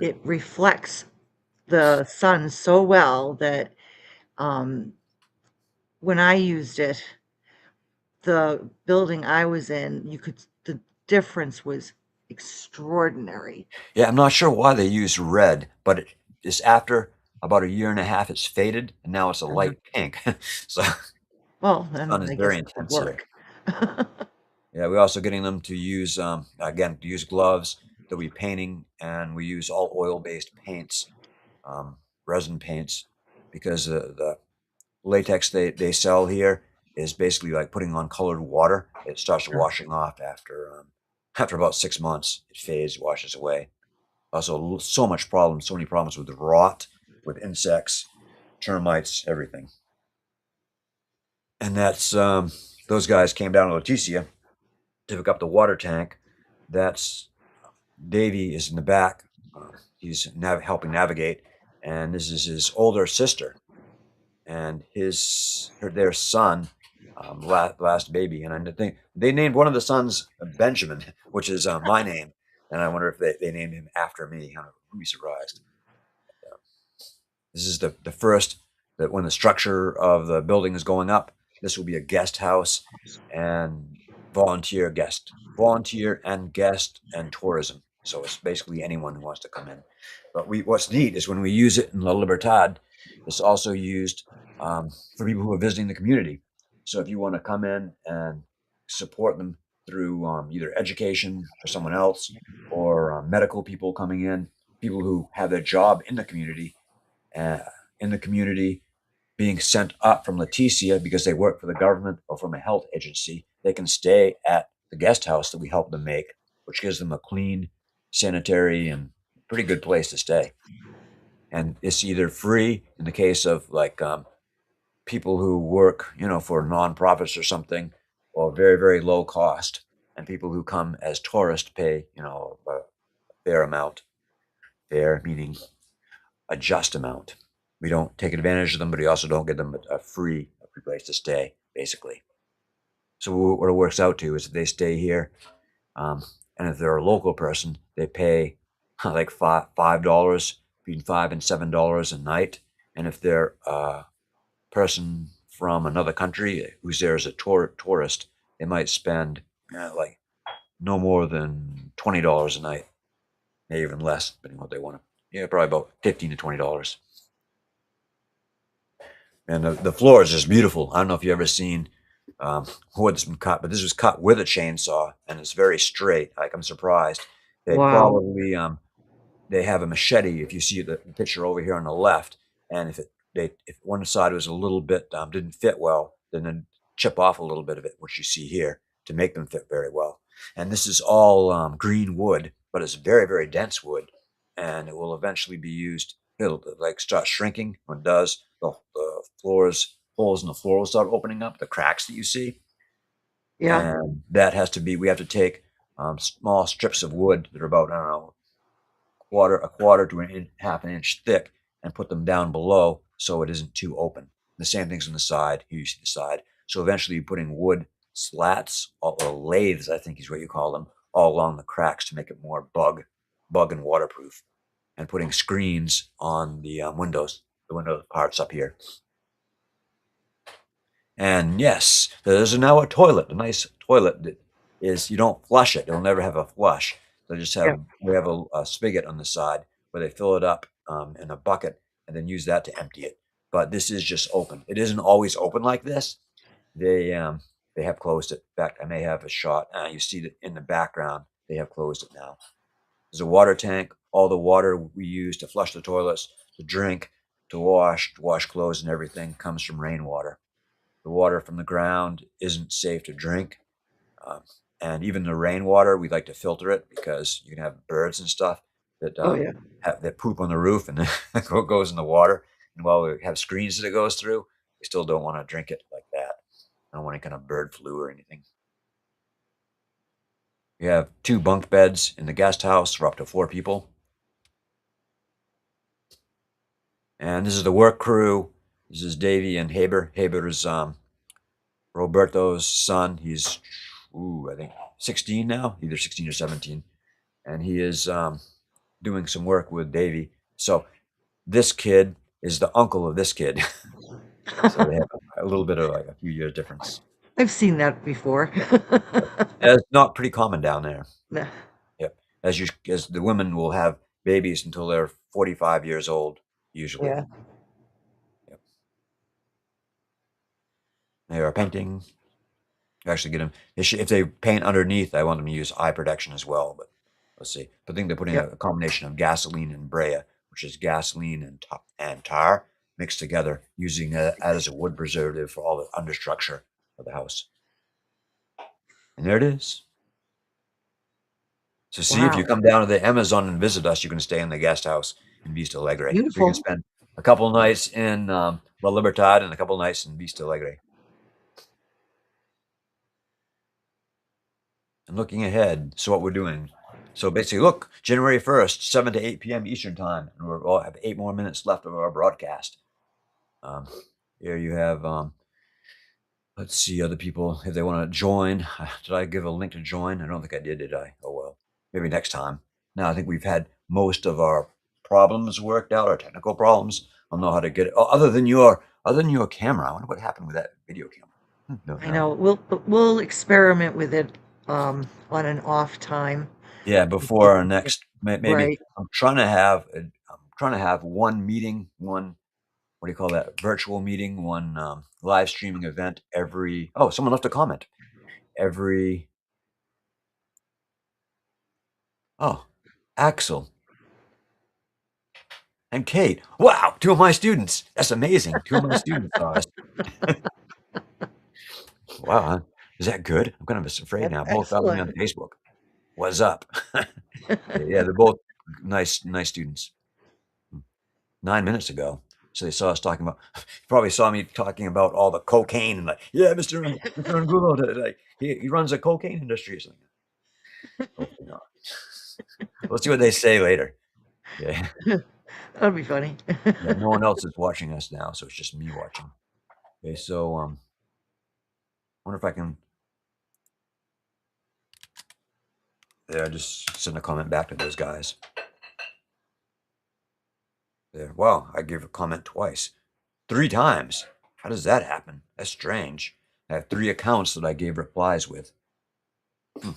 It reflects the sun so well that um, when I used it, the building I was in, the difference was extraordinary. yeah. I'm not sure why they use red, but it's after about a year and a half, it's faded, and now it's a Uh-huh. light pink. So Well, sun then is I guess very it would intense here. work. Yeah, we're also getting them to use again to use gloves. They'll be painting, and we use all oil-based paints, um, resin paints, because the latex they sell here is basically like putting on colored water. It starts washing off after about 6 months. It fades, washes away. Also, so many problems with rot, with insects, termites, everything. And that's those guys came down to Leticia to pick up the water tank. That's Davy is in the back. He's helping navigate, and this is his older sister and their son, last baby. And I think they named one of the sons Benjamin, which is my name. And I wonder if they named him after me. I wouldn't be surprised. This is the first that when the structure of the building is going up, this will be a guest house and volunteer and guest and tourism. So it's basically anyone who wants to come in. But what's neat is when we use it in La Libertad, it's also used for people who are visiting the community. So if you want to come in and support them through either education for someone else or medical people coming in, people who have their job uh, in the community being sent up from Leticia because they work for the government or from a health agency, they can stay at the guest house that we help them make, which gives them a clean, sanitary, and pretty good place to stay. And it's either free in the case of like people who work, for nonprofits or something, or very, very low cost. And people who come as tourists pay, a fair amount. Fair meaning a just amount. We don't take advantage of them, but we also don't give them a free place to stay, basically. So what it works out to is if they stay here, um, and if they're a local person, they pay like $5, between $5 and $7 a night. And if they're a person from another country who's there as a tourist, they might spend like no more than $20 a night, maybe even less, depending on what they want to. Yeah, probably about $15 to $20. And the floor is just beautiful. I don't know if you've ever seen wood that's been cut, but this was cut with a chainsaw, and it's very straight. Like, I'm surprised. They Wow. probably they have a machete. If you see the picture over here on the left, and if one side was a little bit didn't fit well, then they'd chip off a little bit of it, which you see here, to make them fit very well. And this is all green wood, but it's very dense wood, and it will eventually be used. It'll like start shrinking. When it does, the floors holes in the floor will start opening up, the cracks that you see, Yeah. and that has to be. We have to take small strips of wood that are about, I don't know, a quarter to half an inch thick, and put them down below so it isn't too open. The same thing's on the side. Here you see the side. So eventually you're putting wood slats, or lathes, I think is what you call them, all along the cracks to make it more bug and waterproof, and putting screens on the windows, the window parts up here. And yes, there's now a toilet, a nice toilet that is, you don't flush it. It'll never have a flush. They just Yeah. have, we have a spigot on the side where they fill it up in a bucket and then use that to empty it. But this is just open. It isn't always open like this. They have closed it. In fact, I may have a shot. You see that in the background. They have closed it now. There's a water tank. All the water we use to flush the toilets, to drink, to wash clothes and everything comes from rainwater. The water from the ground isn't safe to drink. Um, and even the rainwater, we like to filter it because you can have birds and stuff that Oh, yeah. that poop on the roof and then goes in the water. And while we have screens that it goes through, we still don't want to drink it like that. I don't want any kind of bird flu or anything. We have 2 bunk beds in the guest house for up to 4 people. And this is the work crew. This is Davey and Haber. Haber is Roberto's son. He's, I think 16 now, either 16 or 17. And he is doing some work with Davey. So this kid is the uncle of this kid. So they have a little bit of like a few years difference. I've seen that before. That's not pretty common down there. Nah. Yep. As the women will have babies until they're 45 years old, usually. Yeah. Yep. They are painting. Actually get them. If they paint underneath, I want them to use eye protection as well. But let's see. I think they're putting Yep. a combination of gasoline and Brea, which is gasoline and tar mixed together, using that as a wood preservative for all the understructure of the house. And there it is. So see, if you Wow. come down to the Amazon and visit us, you can stay in the guest house in Vista Alegre. So you can Beautiful. spend a couple nights in La Libertad and a couple nights in Vista Alegre. And looking ahead, so what we're doing. So basically, look, January 1st, 7 to 8 p.m. Eastern Time, and we'll have 8 more minutes left of our broadcast. Here you have, let's see, other people, if they want to join. Did I give a link to join? I don't think I did I? Oh, well, maybe next time. Now, I think we've had most of our problems worked out, our technical problems. I don't know how to get it. Oh, other than your camera. I wonder what happened with that video camera. Don't I know. know. We'll experiment with it on an off time. Yeah, before our next, maybe Right. I'm trying to have one meeting, one, what do you call that? Virtual meeting, one live streaming event every. Oh, someone left a comment. Every. Oh, Axel and Kate. Wow, 2 of my students. That's amazing. 2 of my students saw us. Wow, huh? Is that good? I'm kind of afraid That's now. Both following me on excellent. Facebook. What's up? Yeah, they're both nice students. 9 minutes ago. So they saw us talking about, probably saw me talking about all the cocaine and like, yeah, Mr. Angulo, like he runs a cocaine industry or something. Hopefully not. We'll see what they say later. Yeah. That'll be funny. Yeah, no one else is watching us now, so it's just me watching. Okay, so wonder if I can There, just send a comment back to those guys. There. Wow, I gave a comment twice. 3 times. How does that happen? That's strange. I have 3 accounts that I gave replies with. Hmm.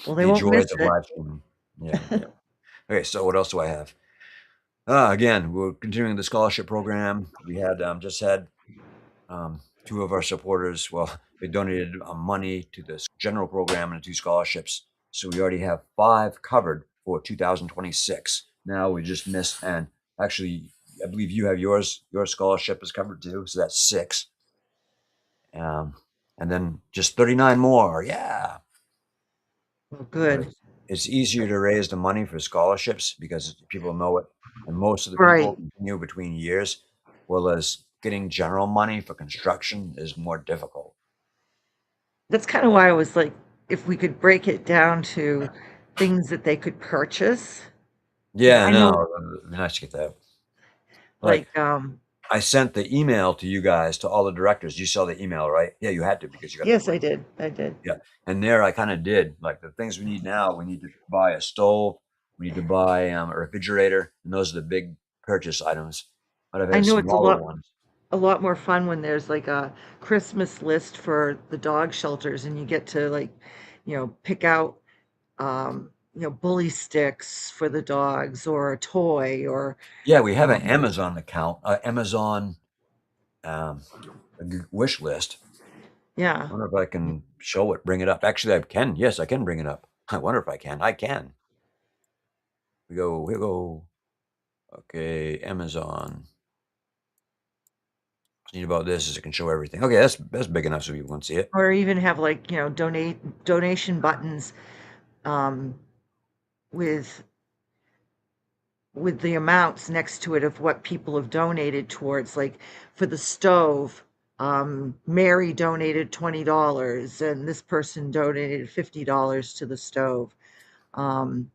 Well, they The won't miss joys of it. live streaming. Yeah, yeah. Okay, so what else do I have? Again, we're continuing the scholarship program. We had just had 2 of our supporters. Well, they donated money to this general program and 2 scholarships. So we already have 5 covered for 2026. Now we just missed, and actually, I believe you have yours. Your scholarship is covered too, so that's 6. Um, and then just 39 more. Yeah. Well, But good. it's easier to raise the money for scholarships because people know it, and most of the people Right. continue between years, whereas getting general money for construction is more difficult. That's kind of why I was like, if we could break it down to things that they could purchase, because Yeah, I know, no, it'd be nice to get that. Like, like, I sent the email to you guys, to all the directors. You saw the email, right? Yeah, you had to because you got the yes, link. I did. Yeah, and there I kind of did like the things we need now. We need to buy a stove. We need to buy a refrigerator, and those are the big purchase items. But I've I had know it's smaller ones. a lot more fun when there's like a Christmas list for the dog shelters and you get to like, pick out, bully sticks for the dogs or a toy or, Yeah, we have an um, Amazon account, Amazon um, wish list. yeah. I wonder if I can show it, bring it up. Actually, I can. Yes, I can bring it up. I wonder if I can. I can. We go. Okay, Amazon. What's neat about this is it can show everything. Okay, that's big enough so people can see it. Or even have like, donation buttons, um, with the amounts next to it of what people have donated towards, like for the stove, Mary donated $20 and this person donated $50 to the stove. Um,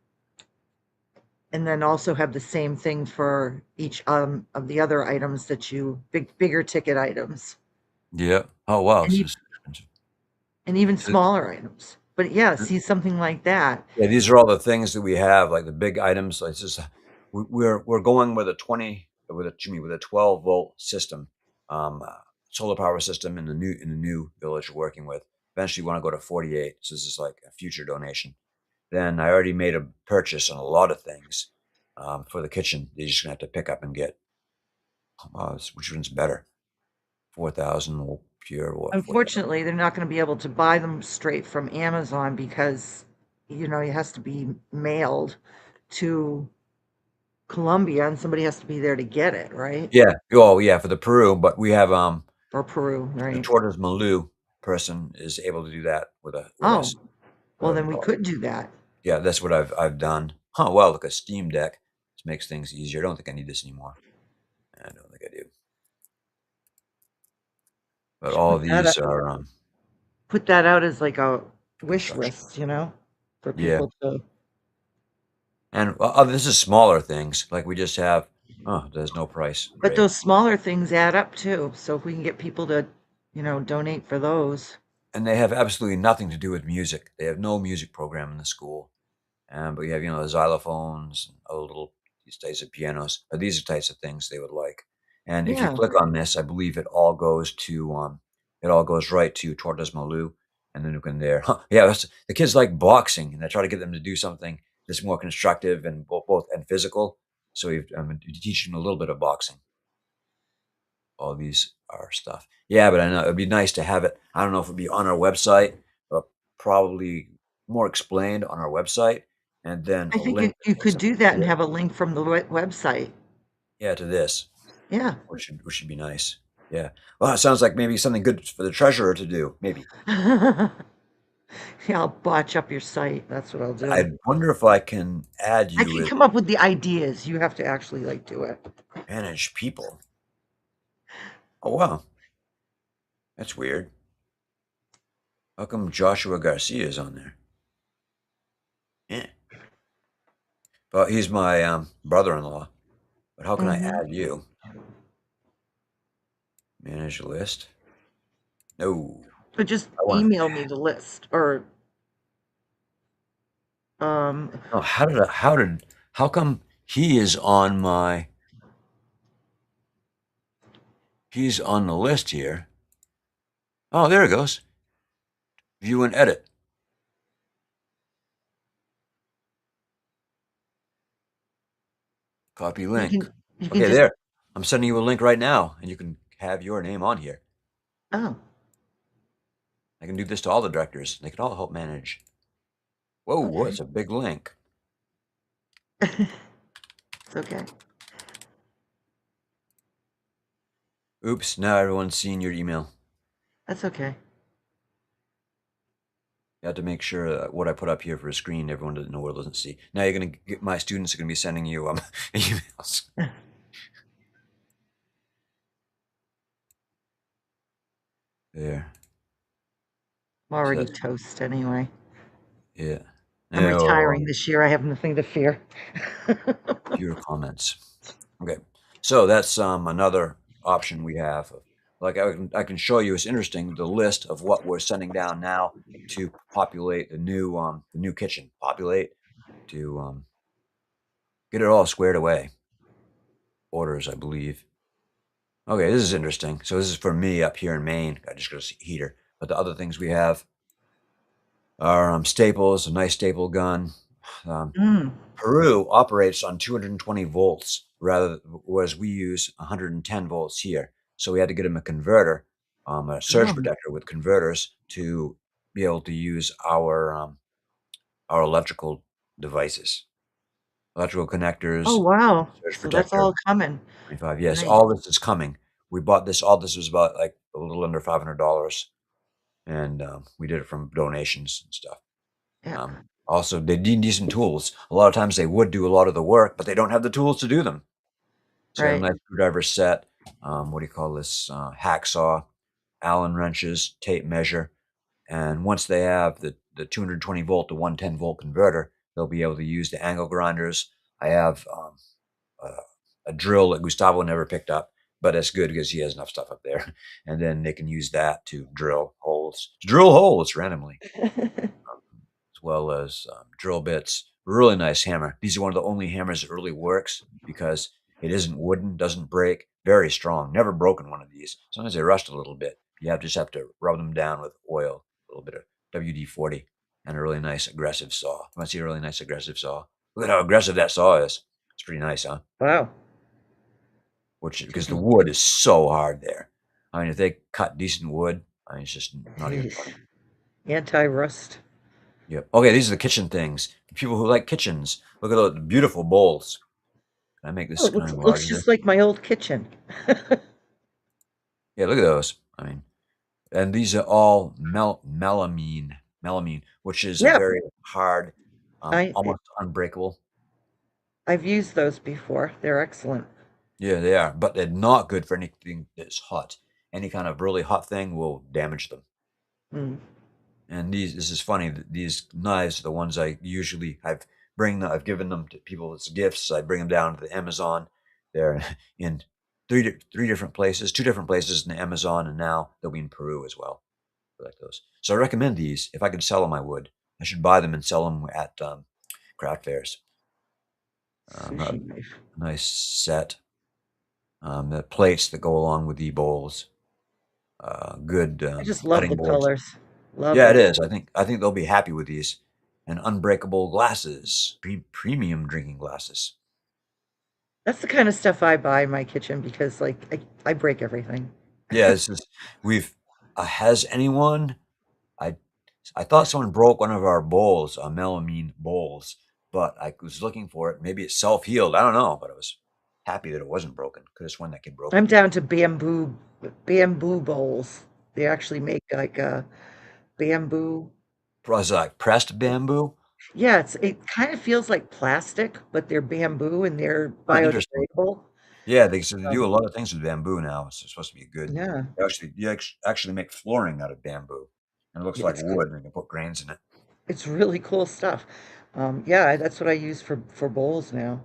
and then also have the same thing for each of the other items that bigger ticket items Yeah. Oh wow, and, this e- is expensive. and even So, smaller items. But yeah, see something like that. yeah, these are all the things that we have, like the big items. Like it's just we're going with a 20 with a excuse me with a 12-volt system, solar power system in the new village we're working with. Eventually, we want to go to 48. So this is like a future donation. Then I already made a purchase on a lot of things for the kitchen. You're just gonna have to pick up and get. Which one's better? 4,000 pure or 4,000? Unfortunately, they're not going to be able to buy them straight from Amazon because, it has to be mailed to Colombia and somebody has to be there to get it, right? Yeah. Oh yeah, for the Peru, but we have Or Peru, the right? Tortoise Malou person is able to do that with Oh, us. well, then we could do that. Yeah, that's what I've done. Huh, well, look, a Steam Deck. This makes things easier. I don't think I need this anymore. I don't think I do. But Should all of these are put that out as like a wish construction. list, for Yeah. people to. And this is smaller things. Like we just have, oh, there's no price. But Great. those smaller things add up too. So if we can get people to, donate for those. And they have absolutely nothing to do with music. They have no music program in the school. But you have, the xylophones and other little these types of pianos. But these are types of things they would like. And if you Yeah, click on this, I believe it all goes right to Tortas Malou, and then you can there. Huh, yeah, the kids like boxing, and I try to get them to do something that's more constructive and both and physical. So you teach them a little bit of boxing. All these are stuff. Yeah, but I know it'd be nice to have it. I don't know if it'd be on our website, but probably more explained on our website, and then I a think you, link that you takes could them do that and here. have a link from the website. Yeah, to this, Yeah. which should be nice. Yeah. Well, it sounds like maybe something good for the treasurer to do. Maybe. Yeah, I'll botch up your site. That's what I'll do. I wonder if I can add I you can as come up with the ideas. You have to actually like do it. manage people. Oh wow, that's weird. How come Joshua Garcia is on there? Yeah. Well, he's my brother-in-law. But how can I Hmm. add you? Manage list. No, But just I want email me the list or, Um, Oh, how come he's on the list here? Oh, there it goes. View and edit. Copy you link. can you can Okay, just there. I'm sending you a link right now, and you can have your name on here. oh, I can do this to all the directors. They can all help manage. Whoa, okay. it's a big link. It's okay. Oops, now everyone's seeing your email. That's okay. You have to make sure that what I put up here for a screen, everyone in the world doesn't see. Now you're gonna get my students are gonna be sending you emails. There. I'm So already that's toast anyway. yeah. I'm Now retiring this year. I have nothing to fear. fewer comments. Okay, so that's another option we have. Like I can show you. It's interesting the list of what we're sending down now to populate the new kitchen. Populate to get it all squared away. Orders, I believe. Okay, this is interesting. So this is for me up here in Maine. I just got a heater, but the other things we have are staples, a nice staple gun. Um, Mm. Peru operates on 220 volts, whereas we use 110 volts here. So we had to get them a converter, a surge Oh. protector with converters to be able to use our electrical devices, electrical Oh, connectors, wow. surge So that's protector. all coming. 25. Yes, Nice. all this is coming. We bought this. All this was about like a little under $500, and we did it from donations and stuff. Yeah. Also, they need decent tools. A lot of times they would do a lot of the work, but they don't have the tools to do them. So we have a Right. nice screwdriver set. What do you call this? Hacksaw, Allen wrenches, tape measure. And once they have the 220 volt to 110 volt converter, they'll be able to use the angle grinders. I have a, a drill that Gustavo never picked up, but it's good because he has enough stuff up there. And then they can use that to drill holes randomly, as well as drill bits. Really nice hammer. These are one of the only hammers that really works because it isn't wooden, doesn't break, very strong. Never broken one of these. Sometimes they rust a little bit. Just have to rub them down with oil, a little bit of WD-40, and a really nice aggressive saw. You want to see a really nice aggressive saw? Look at how aggressive that saw is. It's pretty nice, huh? Wow. Which You because the can, wood is so hard there. I mean, if they cut decent wood, I mean, it's just not even geez. funny. Anti-rust. Yep. Okay, these are the kitchen things. People who like kitchens, look at those beautiful bowls. Can I make Oh, this? it Can I looks enlarge this? just like my old kitchen. Yeah, look at those. I mean, and these are all melamine, which is a Yeah, very hard, I almost unbreakable. I've used those before. They're excellent. Yeah, they are, but they're not good for anything that's hot. Any kind of really hot thing will damage them. Mm. And this is funny. These knives are the ones I've given them to people as gifts. I bring them down to the Amazon. They're in three different places, two different places in the Amazon, and now they'll be in Peru as well. I like those. So I recommend these. If I could sell them, I would. I should buy them and sell them at craft fairs. A Sushi knife. nice set. The plates that go along with the bowls. Good I just love cutting the boards. colors. Love Yeah, it it. is. I think they'll be happy with these. And unbreakable glasses, premium drinking glasses. That's the kind of stuff I buy in my kitchen because, like, I break everything. Yeah, this is we've has anyone I I thought someone broke one of our bowls, melamine bowls, but I was looking for it. Maybe it's self-healed. I don't know, but I was happy that it wasn't broken. Could have sworn that kid broke I'm it. down to bamboo bowls. They actually make like a bamboo. Was it like pressed bamboo? Yeah, it kind of feels like plastic, but they're bamboo and they're Huh, interesting. biodegradable. Yeah, they do a Um, lot of things with bamboo now. It's supposed to be good. yeah, You actually make flooring out of bamboo, and it looks like it's wood, and you can put grains in it. it's really cool stuff. Yeah, that's what I use for bowls now.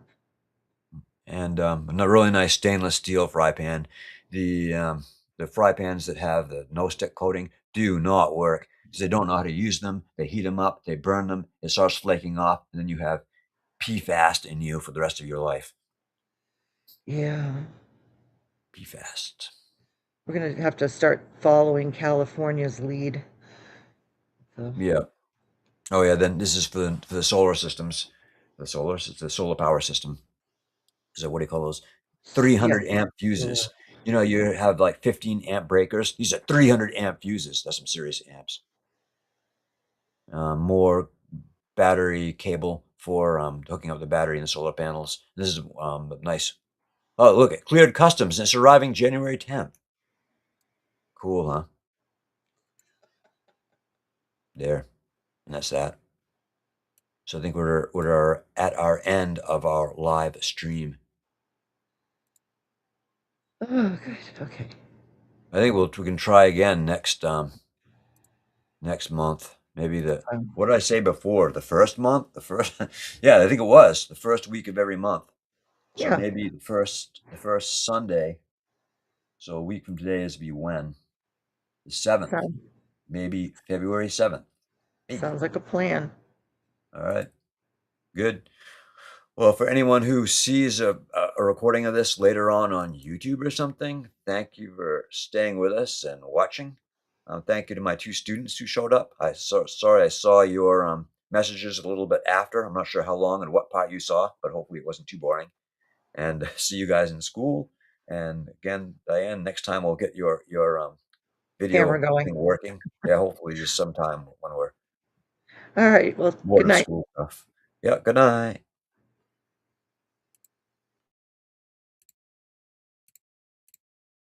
And a really nice stainless steel fry pan. The fry pans that have the no stick coating do not work. because they don't know how to use them. They heat them up, they burn them, it starts flaking off, and then you have PFAS in you for the rest of your life. Yeah. PFAS. We're gonna have to start following California's lead. So, Yeah. Oh yeah. Then this is for the solar systems. The solar power system. So what do you call those? yeah. 300 amp Solar. fuses. You know, you have like 15 amp breakers. These are 300 amp fuses. That's some serious amps. More battery cable for hooking up the battery in the solar panels. This is nice. Oh, look, it cleared customs and it's arriving January 10th. Cool, huh? There, and that's that. So I think we're at our end of our live stream. Oh, good. Okay. I think we can try again next month. Maybe what did I say before? The first month? The first yeah, I think it was the first week of every month. So Yeah. maybe the first Sunday. So a week from today is be when? The 7th. Sound, Maybe February 7th. Maybe. sounds like a plan. All right. Good. Well, for anyone who sees a recording of this later on YouTube or something, thank you for staying with us and watching. Thank you to my two students who showed up. Sorry I saw your messages a little bit after. I'm not sure how long and what part you saw, but hopefully it wasn't too boring. And see you guys in school. And again, Diane, next time we'll get your Camera video going. thing working. Yeah, hopefully just sometime when we're All right. Well, bored good of night. school stuff. Yeah, good night.